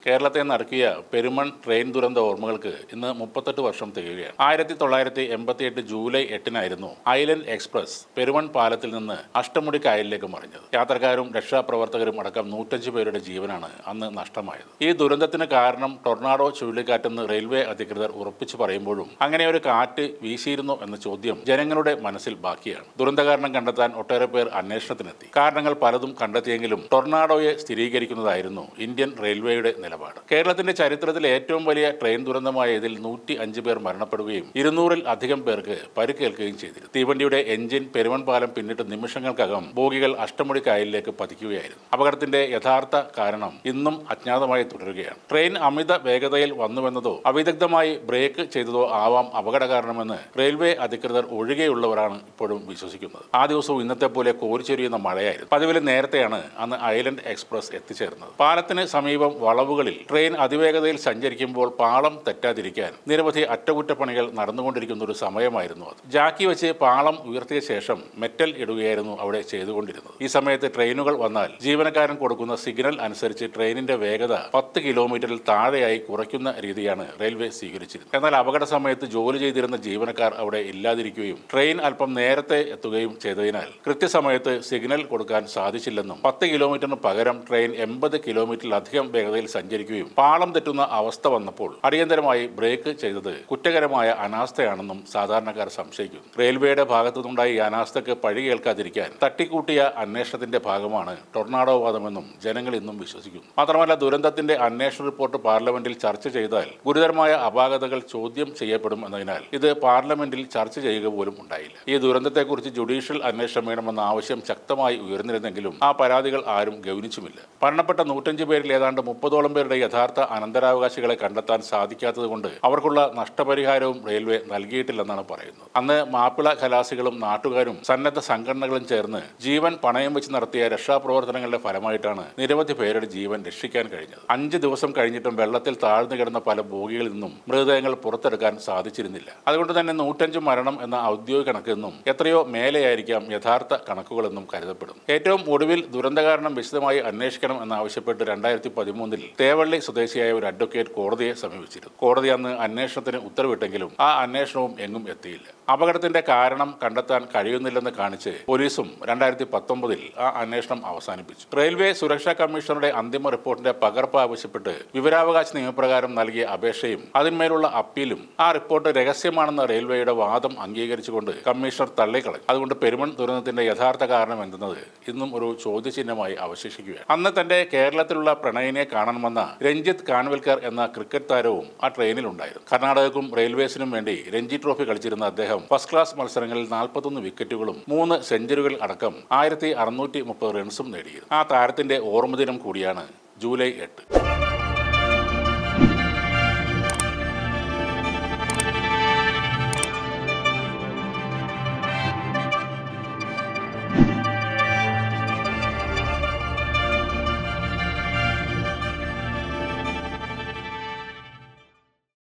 കേരളത്തെ നടുക്കിയ പെരുമൺ ട്രെയിൻ ദുരന്ത ഓർമ്മകൾക്ക് ഇന്ന് 38 വർഷം തികയുകയാണ്. 1988 ജൂലൈ 8-നായിരുന്നു ഐലൻഡ് എക്സ്പ്രസ് പെരുമൺ പാലത്തിൽ നിന്ന് അഷ്ടമുടി കായലിലേക്ക് മറിഞ്ഞത്. യാത്രക്കാരും രക്ഷാപ്രവർത്തകരും അടക്കം 105 പേരുടെ ജീവനാണ് അന്ന് നഷ്ടമായത്. ഈ ദുരന്തത്തിന് കാരണം ടൊർണാഡോ ചുഴലിക്കാറ്റെന്ന് റെയിൽവേ അധികൃതർ ഉറപ്പിച്ചു പറയുമ്പോഴും അങ്ങനെ ഒരു കാറ്റ് വീശിയിരുന്നോ എന്ന ചോദ്യം ജനങ്ങളുടെ മനസ്സിൽ ബാക്കിയാണ്. ദുരന്ത കാരണം കണ്ടെത്താൻ ഒട്ടേറെ പേർ അന്വേഷണത്തിനെത്തി. കാരണങ്ങൾ പലതും കണ്ടെത്തിയെങ്കിലും ടൊർണാഡോയെ സ്ഥിരീകരിക്കുന്നതായിരുന്നു ഇന്ത്യൻ റെയിൽവേയുടെ നിലപാട്. കേരളത്തിന്റെ ചരിത്രത്തിലെ ഏറ്റവും വലിയ ട്രെയിൻ ദുരന്തമായ ഇതിൽ 105 പേർ മരണപ്പെടുകയും 200-ൽ അധികം പേർക്ക് പരിക്കേൽക്കുകയും ചെയ്തിരുന്നു. തീവണ്ടിയുടെ എഞ്ചിൻ പെരുമൺ പാലം പിന്നിട്ട് നിമിഷങ്ങൾക്കകം ബോഗികൾ അഷ്ടമുടി കായലിലേക്ക് പതിക്കുകയായിരുന്നു. അപകടത്തിന്റെ യഥാർത്ഥ കാരണം ഇന്നും അജ്ഞാതമായി തുടരുകയാണ്. ട്രെയിൻ അമിത വേഗതയിൽ വന്നുവെന്നതോ അവിദഗ്ധമായി ബ്രേക്ക് ചെയ്തതോ ആവാം അപകട കാരണമെന്ന് റെയിൽവേ അധികൃതർ ഒഴികെയുള്ളവരാണ് ഇപ്പോഴും വിശ്വസിക്കുന്നത്. ആ ദിവസവും ഇന്നത്തെ പോലെ കോരിച്ചൊരിയുന്ന മഴയായിരുന്നു. പതിവിലും നേരത്തെയാണ് അന്ന് ഐലൻഡ് എക്സ്പ്രസ് എത്തിച്ചേർന്നത്. പാലത്തിന് സമീപം വളവുകൾ ട്രെയിൻ അതിവേഗതയിൽ സഞ്ചരിക്കുമ്പോൾ പാളം തെറ്റാതിരിക്കാൻ നിരവധി അറ്റകുറ്റപ്പണികൾ നടന്നുകൊണ്ടിരിക്കുന്ന ഒരു സമയമായിരുന്നു അത്. ജാക്കി വെച്ച് പാളം ഉയർത്തിയ ശേഷം മെറ്റൽ ഇടുകയായിരുന്നു അവിടെ ചെയ്തുകൊണ്ടിരുന്നത്. ഈ സമയത്ത് ട്രെയിനുകൾ വന്നാൽ ജീവനക്കാരൻ കൊടുക്കുന്ന സിഗ്നൽ അനുസരിച്ച് ട്രെയിനിന്റെ വേഗത 10 കിലോമീറ്ററിൽ താഴെയായി കുറയ്ക്കുന്ന രീതിയാണ് റെയിൽവേ സ്വീകരിച്ചിരുന്നത്. എന്നാൽ അപകട സമയത്ത് ജോലി ചെയ്തിരുന്ന ജീവനക്കാർ അവിടെ ഇല്ലാതിരിക്കുകയും ട്രെയിൻ അല്പം നേരത്തെ എത്തുകയും ചെയ്തതിനാൽ കൃത്യസമയത്ത് സിഗ്നൽ കൊടുക്കാൻ സാധിച്ചില്ലെന്നും 10 കിലോമീറ്ററിന് പകരം ട്രെയിൻ 80 കിലോമീറ്ററിലധികം വേഗതയിൽ സഞ്ചരിക്കുകയും പാളം തെറ്റുന്ന അവസ്ഥ വന്നപ്പോൾ അടിയന്തരമായി ബ്രേക്ക് ചെയ്തത് കുറ്റകരമായ അനാസ്ഥയാണെന്നും സാധാരണക്കാർ സംശയിക്കുന്നു. റെയിൽവേയുടെ ഭാഗത്തുനിന്നുണ്ടായ ഈ അനാസ്ഥക്ക് പഴി കേൾക്കാതിരിക്കാൻ തട്ടിക്കൂട്ടിയ അന്വേഷണത്തിന്റെ ഭാഗമാണ് ടൊർണാഡോ വാദമെന്നും ജനങ്ങൾ ഇന്നും വിശ്വസിക്കുന്നു. മാത്രമല്ല, ദുരന്തത്തിന്റെ അന്വേഷണ റിപ്പോർട്ട് പാർലമെന്റിൽ ചർച്ച ചെയ്താൽ ഗുരുതരമായ അപാകതകൾ ചോദ്യം ചെയ്യപ്പെടും എന്നതിനാൽ ഇത് പാർലമെന്റിൽ ചർച്ച ചെയ്യുക പോലും ഉണ്ടായില്ല. ഈ ദുരന്തത്തെക്കുറിച്ച് ജുഡീഷ്യൽ അന്വേഷണം വേണമെന്ന ആവശ്യം ശക്തമായി ഉയർന്നിരുന്നെങ്കിലും ആ പരാതികൾ ആരും ഗൗനിച്ചുമില്ല. മരണപ്പെട്ട 105 പേരിൽ ഏതാണ്ട് 30ഓളം പേരുടെ യഥാർത്ഥ അനന്തരാവകാശികളെ കണ്ടെത്താൻ സാധിക്കാത്തതുകൊണ്ട് അവർക്കുള്ള നഷ്ടപരിഹാരവും റെയിൽവേ നൽകിയിട്ടില്ലെന്നാണ് പറയുന്നത്. അന്ന് മാപ്പിള ഖലാസികളും നാട്ടുകാരും സന്നദ്ധ സംഘടനകളും ചേർന്ന് ജീവൻ പണയം വെച്ച് നടത്തിയ രക്ഷാപ്രവർത്തനങ്ങളുടെ ഫലമായിട്ടാണ് നിരവധി പേരുടെ ജീവൻ രക്ഷിക്കാൻ കഴിഞ്ഞത്. 5 ദിവസം കഴിഞ്ഞിട്ടും വെള്ളത്തിൽ താഴ്ന്നു കിടന്ന പല ബോഗികളിൽ നിന്നും മൃതദേഹങ്ങൾ പുറത്തെടുക്കാൻ സാധിച്ചിരുന്നില്ല. അതുകൊണ്ട് തന്നെ 105 മരണം എന്ന ഔദ്യോഗിക കണക്കെന്നും എത്രയോ മേലെയായിരിക്കാം യഥാർത്ഥ കണക്കുകളെന്നും കരുതപ്പെടുന്നു. ഏറ്റവും ഒടുവിൽ ദുരന്ത കാരണം വിശദമായി അന്വേഷിക്കണം എന്നാവശ്യപ്പെട്ട് 2013-ൽ തേവള്ളി സ്വദേശിയായ ഒരു അഡ്വക്കേറ്റ് കോടതിയെ സമീപിച്ചിരുന്നു. കോടതി അന്ന് അന്വേഷണത്തിന് ഉത്തരവിട്ടെങ്കിലും ആ അന്വേഷണവും എങ്ങും എത്തിയില്ല. അപകടത്തിന്റെ കാരണം കണ്ടെത്താൻ കഴിയുന്നില്ലെന്ന് കാണിച്ച് പോലീസും 2019-ൽ ആ അന്വേഷണം അവസാനിപ്പിച്ചു. റെയിൽവേ സുരക്ഷാ കമ്മീഷണറുടെ അന്തിമ റിപ്പോർട്ടിന്റെ പകർപ്പ് ആവശ്യപ്പെട്ട് വിവരാവകാശ നിയമപ്രകാരം നൽകിയ അപേക്ഷയും അതിന്മേലുള്ള അപ്പീലും ആ റിപ്പോർട്ട് രഹസ്യമാണെന്ന റെയിൽവേയുടെ വാദം അംഗീകരിച്ചുകൊണ്ട് കമ്മീഷണർ തള്ളിക്കളഞ്ഞു. അതുകൊണ്ട് പെരുമൺ ദുരന്തത്തിന്റെ യഥാർത്ഥ കാരണം എന്തെന്നത് ഇന്നും ഒരു ചോദ്യചിഹ്നമായി അവശേഷിക്കുകയാണ്. അന്ന് തന്റെ കേരളത്തിലുള്ള പ്രണയിനെ കാണണമെന്ന രഞ്ജിത്ത് കാൻവൽക്കർ എന്ന ക്രിക്കറ്റ് താരവും ആ ട്രെയിനിലുണ്ടായിരുന്നു. കർണാടകക്കും റെയിൽവേസിനും വേണ്ടി രഞ്ജി ട്രോഫി കളിച്ചിരുന്ന അദ്ദേഹം ഫസ്റ്റ് ക്ലാസ് മത്സരങ്ങളിൽ 41 വിക്കറ്റുകളും 3 സെഞ്ചുറികൾ അടക്കം 1630 റൺസും നേടിയിരുന്നു. ആ താരത്തിന്റെ ഓർമ്മദിനം കൂടിയാണ് ജൂലൈ 8.